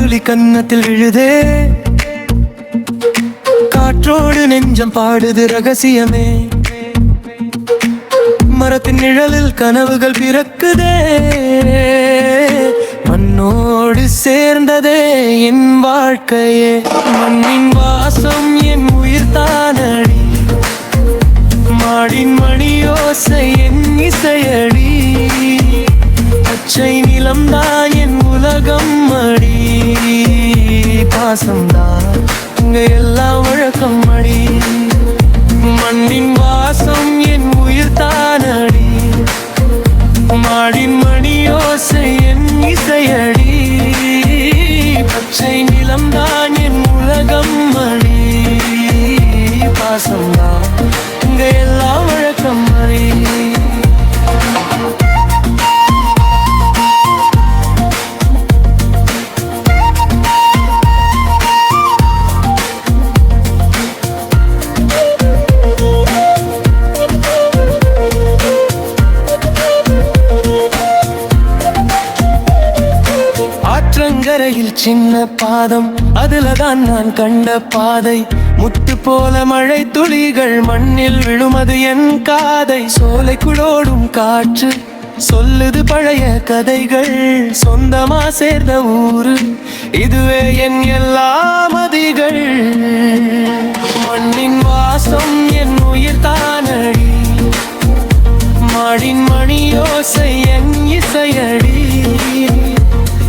துளி கன்னத்தில் விழுதே, காற்றோடு நெஞ்சம் பாடுது ரகசியமே. மரத்தின் நிழலில் கனவுகள் பிறக்குதே, மண்ணோடு சேர்ந்ததே என் வாழ்க்கையே. மண்ணின் வாசம் என் உயிர் தானடி, மாடின் மணியோசை என் இசையடி. பச்சை நிலம்தான் என் உலகம் அடி, பாசம்தான் இங்க எல்லாம் வழக்கம் அடி. மண்ணின் வாசம் என் உயிர் தானடி, மாடின் மணியோசை என் இசையடி. பச்சை நிலம்தான் என் உலகம் அடி, பாசம்தான் இங்க எல்லாம் வழக்கம் அடி. ஆற்றங்கரையில் சின்ன பாதம், அதுலதான் நான் கண்ட பாதை. முத்து போல மழை துளிகள் மண்ணில் விழுமது என் காதை. சோலைக்குள்ளோடும் காற்று சொல்லுது பழைய கதைகள், சொந்தமா சேர்ந்த ஊரு இதுவே என் எல்லா மதிகள். மண்ணின் வாசம் என் உயிர் தானடி, மாடின் மணியோசை என் இசையடி.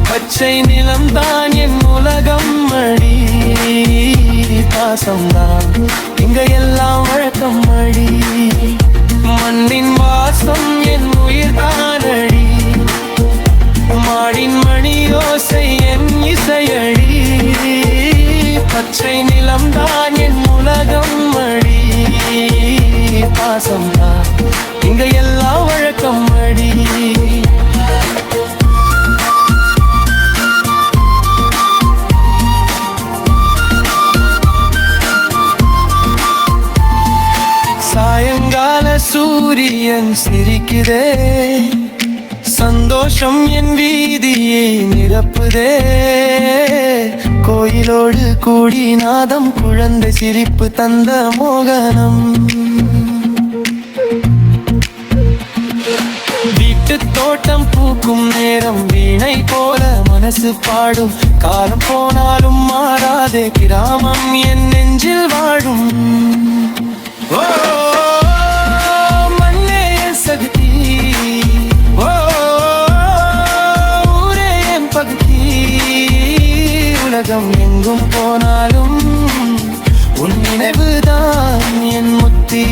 பச்சை நிலம்தான் என் உலகம் அடி, பாசம்தான் இங்க எல்லாம் வழக்கம் அடி. மண்ணின் வாசம் என் உயிர் தானடி, மாடின் மணியோசை என் இசையடி. பச்சை நிலம்தான் என் உலகம் அடி, பாசம்தான் இங்க எல்லாம் வழக்கம் அடி. சாயங்கால சூரியன் சிரிக்குதே, சந்தோஷம் என் வீதியை நிரப்புதே. கோயிலோடு கூடி நாதம், குழந்தை சிரிப்பு தந்த மோகனம். வீட்டு தோட்டம் பூக்கும் நேரம், வீணை போல மனசு பாடும். காலம் போனாலும் மாறாதே கிராமம் என் நெஞ்சில் வாழும். ஓ மண்ணே என் சக்தி, ஓ ஊரே என் பக்தி. உலகம் எங்கும் போனாலும் உன் நினைவுதான் என் முத்தி.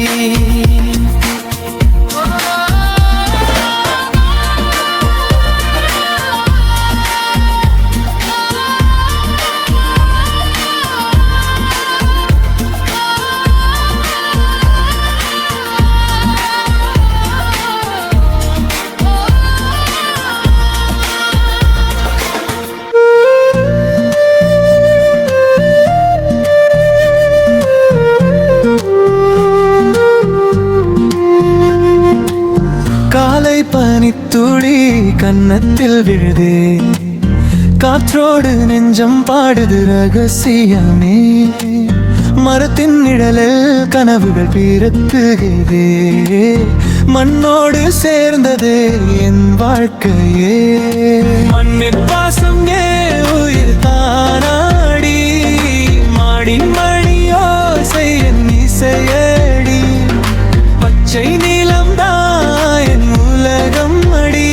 பனித்துளி கன்னத்தில் விழுதே, காற்றோடு நெஞ்சம் பாடுது ரகசியமே. மரத்தின் நிழலில் கனவுகள் பிறக்குகிறதே, மண்ணோடு சேர்ந்ததே என் வாழ்க்கையே. மண்ணின் பாசம் ஏ உயிர் தானாடி, மாடின் மணியோசை என் இசையடி. பச்சை நீலம்தான் என் உலகம் அடி,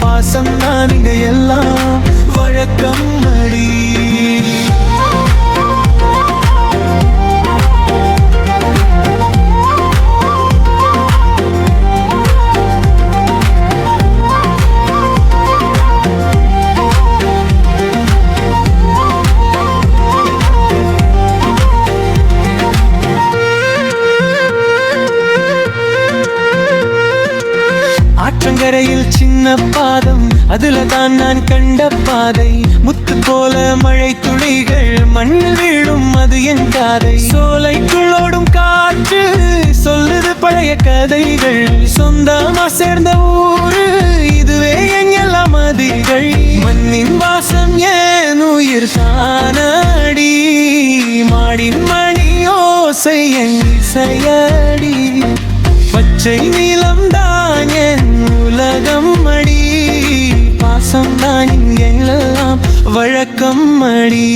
பாசம் நான் இங்க எல்லாம் வழக்கம் அடி. ஆற்றங்கரையில் சின்ன பாதம், அதுலதான் நான் கண்ட பாதை. முத்து போல மழை துளிகள் மண்ணில் வீழும் அது என் காதை. சோலைக்குள்ளோடும் காற்று சொல்லுது பழைய கதைகள், சொந்தமா சேர்ந்த ஊரு இதுவே என் எல்லா மதிகள். மண்ணின் வாசம் ஏன் உயிர் தானடி மாடின் மணி ஓசை என் இசையடி பச்சை நீலம் தான் என் உலகம் அடி பாசம் தான் எல்லாம் வழக்கம் அடி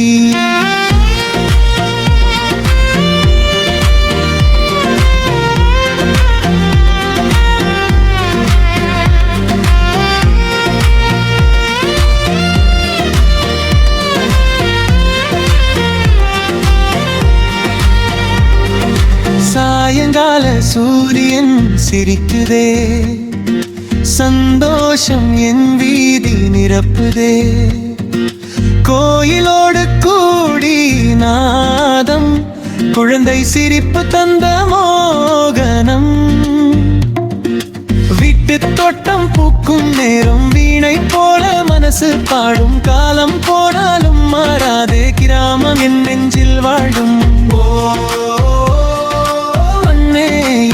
சாயங்கால சூரியன் சிரிக்குதே சந்தோஷம் என் வீதி நிரப்புதே கோயிலோடு கூடி நாதம் குழந்தை சிரிப்பு தந்த மோகனம் விட்டு தோட்டம் பூக்கும் நேரம் வீணை போல மனசு பாடும் காலம் போனாலும் மாறாதே கிராமம் என் நெஞ்சில் வாழும்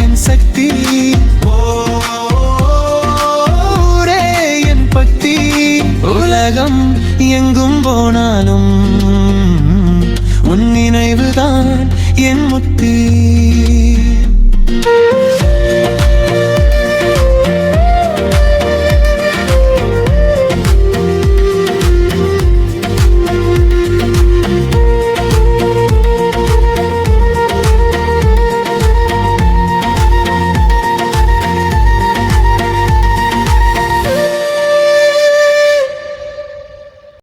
என் சக்தி ஊரே என் பக்தி உலகம் எங்கும் போனாலும் உன் நினைவுதான் என் முக்தி